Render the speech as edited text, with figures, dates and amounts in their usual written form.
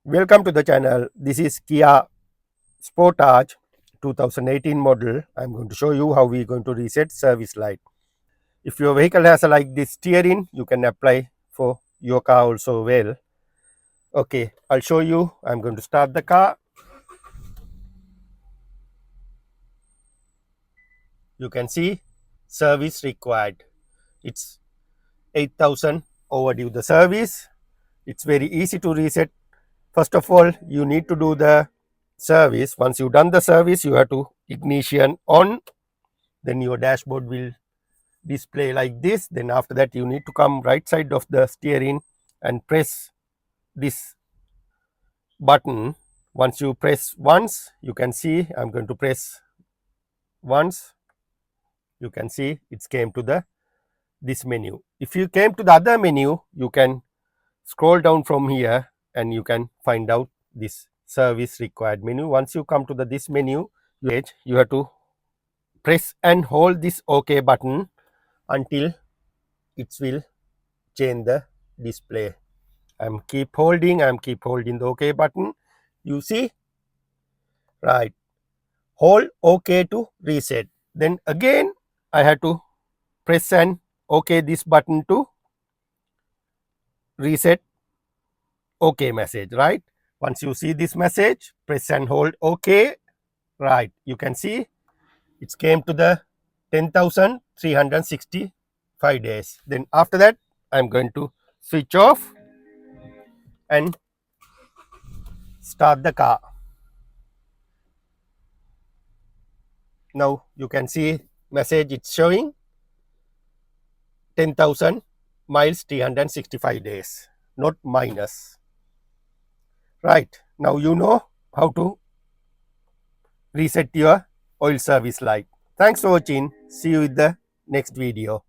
Welcome to the channel. This is Kia Sportage 2018 model. I'm going to show you how we're going to reset service light. If your vehicle has like this steering, you can apply for your car also well. Okay, I'll show you. I'm going to start the car. You can see service required. It's 8,000 overdue the service. It's very easy to reset. First of all, you need to do the service. Once you've done the service, you have to ignition on. Then your dashboard will display like this. Then after that, you need to come right side of the steering and press this button. Once you press once, you can see I'm going to press once. You can see it's came to the this menu. If you came to the other menu, you can scroll down from here and you can find out this service required menu. Once you come to the this menu, you have to press and hold this OK button until it will change the display. I'm keep holding the OK button. You see, right? Hold OK to reset. Then again, I have to press and OK this button to reset OK message, right? Once you see this message, press and hold OK, right? You can see it came to the 10,365 days. Then after that, I'm going to switch off and start the car. Now you can see message it's showing 10,000 miles 365 days, not minus. Right, now you know how to reset your oil service light. Thanks for watching. See you in the next video.